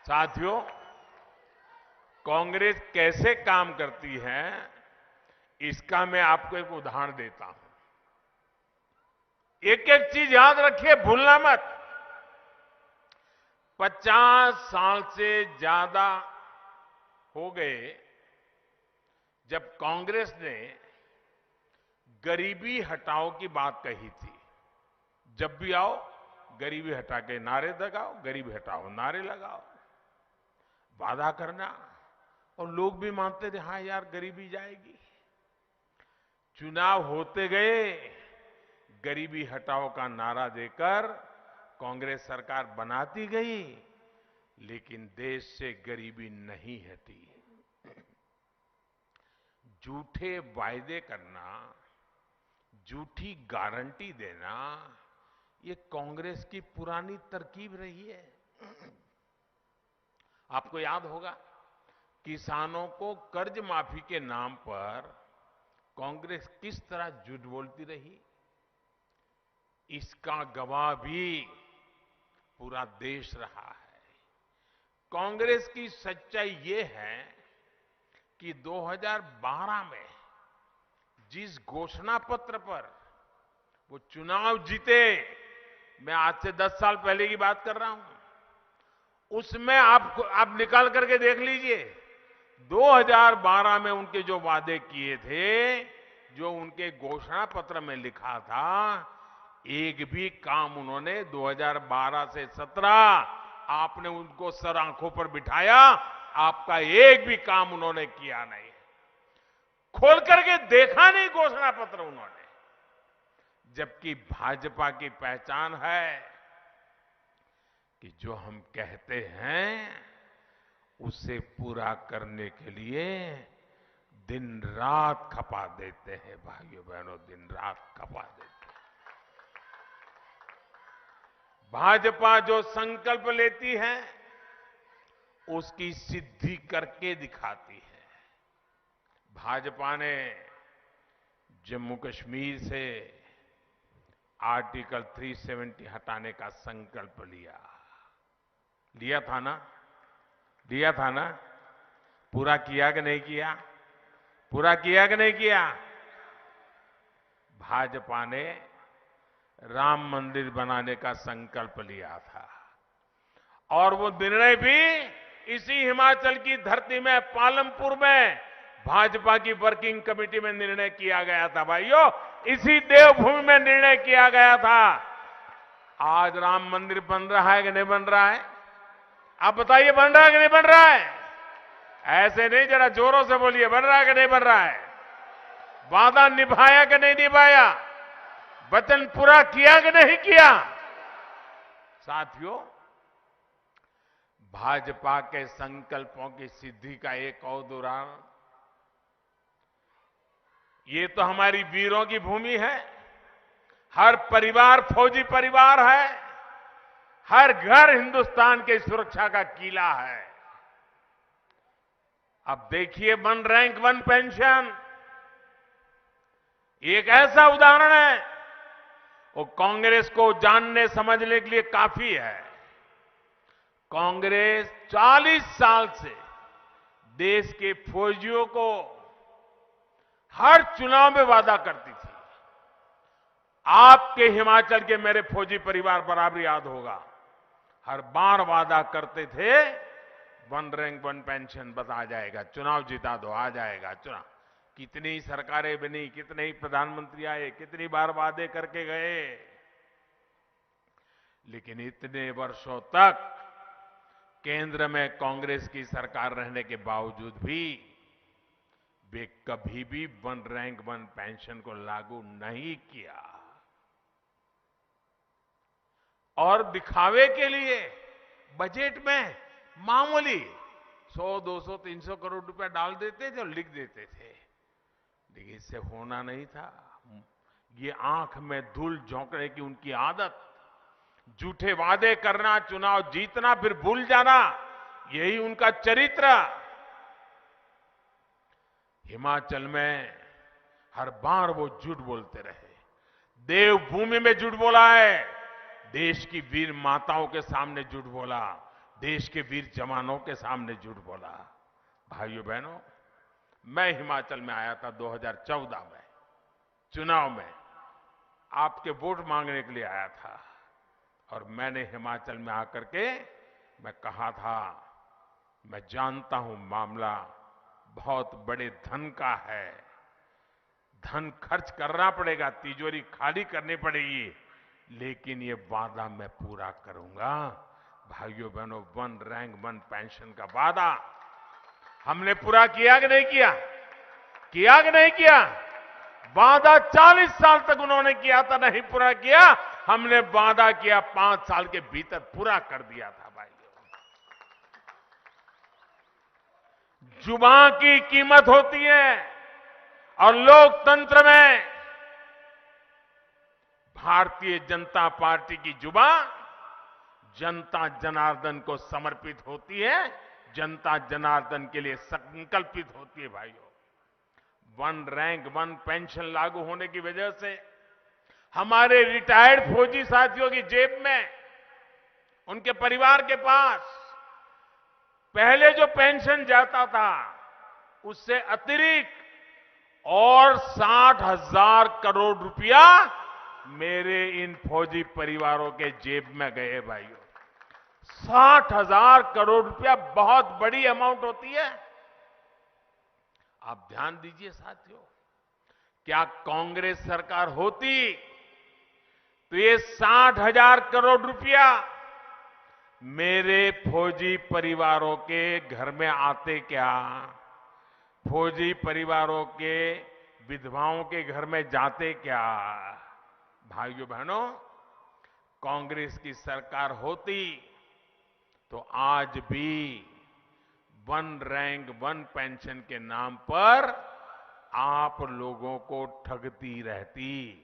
साथियों, कांग्रेस कैसे काम करती है इसका मैं आपको एक उदाहरण देता हूं। एक एक चीज याद रखिए, भूलना मत। 50 साल से ज्यादा हो गए जब कांग्रेस ने गरीबी हटाओ की बात कही थी। जब भी आओ गरीबी हटा के नारे लगाओ, गरीबी हटाओ नारे लगाओ, वादा करना, और लोग भी मानते थे हाँ यार गरीबी जाएगी। चुनाव होते गए, गरीबी हटाओ का नारा देकर कांग्रेस सरकार बनाती गई, लेकिन देश से गरीबी नहीं हटी। झूठे वायदे करना, झूठी गारंटी देना, ये कांग्रेस की पुरानी तरकीब रही है। आपको याद होगा, किसानों को कर्ज माफी के नाम पर कांग्रेस किस तरह झूठ बोलती रही, इसका गवाह भी पूरा देश रहा है। कांग्रेस की सच्चाई ये है कि 2012 में जिस घोषणा पत्र पर वो चुनाव जीते, मैं आज से 10 साल पहले की बात कर रहा हूं, उसमें आप निकाल करके देख लीजिए, 2012 में उनके जो वादे किए थे, जो उनके घोषणा पत्र में लिखा था, एक भी काम उन्होंने 2012 से 17 आपने उनको सर आंखों पर बिठाया, आपका एक भी काम उन्होंने किया नहीं। खोल करके देखा नहीं घोषणा पत्र उन्होंने। जबकि भाजपा की पहचान है कि जो हम कहते हैं उसे पूरा करने के लिए दिन रात खपा देते हैं। भाइयों बहनों, दिन रात खपा देते हैं। भाजपा जो संकल्प लेती है उसकी सिद्धि करके दिखाती है। भाजपा ने जम्मू कश्मीर से आर्टिकल 370 हटाने का संकल्प लिया था ना? पूरा किया कि नहीं किया? पूरा किया कि नहीं किया? भाजपा ने राम मंदिर बनाने का संकल्प लिया था, और वो निर्णय भी इसी हिमाचल की धरती में, पालमपुर में भाजपा की वर्किंग कमेटी में निर्णय किया गया था। भाइयों, इसी देवभूमि में निर्णय किया गया था। आज राम मंदिर बन रहा है कि नहीं बन रहा है? आप बताइए, बन रहा है कि नहीं बन रहा है? ऐसे नहीं, जरा जोरों से बोलिए, बन रहा है कि नहीं बन रहा है? वादा निभाया कि नहीं निभाया? वचन पूरा किया कि नहीं किया? साथियों, भाजपा के संकल्पों की सिद्धि का एक और उदाहरण, ये तो हमारी वीरों की भूमि है। हर परिवार फौजी परिवार है, हर घर हिंदुस्तान के सुरक्षा का किला है। अब देखिए, 1 रैंक 1 पेंशन एक ऐसा उदाहरण है, वो कांग्रेस को जानने समझने के लिए काफी है। कांग्रेस 40 साल से देश के फौजियों को हर चुनाव में वादा करती थी। आपके हिमाचल के मेरे फौजी परिवार बराबर याद होगा, हर बार वादा करते थे 1 रैंक 1 पेंशन बस आ जाएगा, चुनाव जिता दो, आ जाएगा चुनाव। कितनी सरकारें बनी, कितने ही प्रधानमंत्री आए, कितनी बार वादे करके गए, लेकिन इतने वर्षों तक केंद्र में कांग्रेस की सरकार रहने के बावजूद भी वे कभी भी 1 रैंक 1 पेंशन को लागू नहीं किया। और दिखावे के लिए बजट में मामूली 100, 200, 300 करोड़ रुपए डाल देते थे और लिख देते थे, लेकिन इससे होना नहीं था। ये आंख में धूल झोंकने की उनकी आदत, झूठे वादे करना, चुनाव जीतना फिर भूल जाना, यही उनका चरित्र। हिमाचल में हर बार वो झूठ बोलते रहे। देवभूमि में झूठ बोला है, देश की वीर माताओं के सामने झूठ बोला, देश के वीर जवानों के सामने झूठ बोला। भाइयों बहनों, मैं हिमाचल में आया था 2014 में, चुनाव में आपके वोट मांगने के लिए आया था। और मैंने हिमाचल में आकर के मैं कहा था, मैं जानता हूं मामला बहुत बड़े धन का है, धन खर्च करना पड़ेगा, तिजोरी खाली करनी पड़ेगी, लेकिन ये वादा मैं पूरा करूंगा। भाइयों बहनों, 1 रैंक 1 पेंशन का वादा हमने पूरा किया कि नहीं किया? किया कि नहीं किया? वादा 40 साल तक उन्होंने किया था, नहीं पूरा किया। हमने वादा किया, 5 साल के भीतर पूरा कर दिया था। भाइयों, जुबान की कीमत होती है और लोकतंत्र में भारतीय जनता पार्टी की जुबान जनता जनार्दन को समर्पित होती है, जनता जनार्दन के लिए संकल्पित होती है। भाइयों, 1 रैंक 1 पेंशन लागू होने की वजह से हमारे रिटायर्ड फौजी साथियों की जेब में, उनके परिवार के पास पहले जो पेंशन जाता था उससे अतिरिक्त और 60,000 करोड़ रुपया मेरे इन फौजी परिवारों के जेब में गए। भाइयों, 60,000 करोड़ रुपया बहुत बड़ी अमाउंट होती है। आप ध्यान दीजिए साथियों, क्या कांग्रेस सरकार होती तो ये 60,000 करोड़ रुपया मेरे फौजी परिवारों के घर में आते क्या? फौजी परिवारों के विधवाओं के घर में जाते क्या? भाइयों बहनों, कांग्रेस की सरकार होती तो आज भी 1 रैंक 1 पेंशन के नाम पर आप लोगों को ठगती रहती।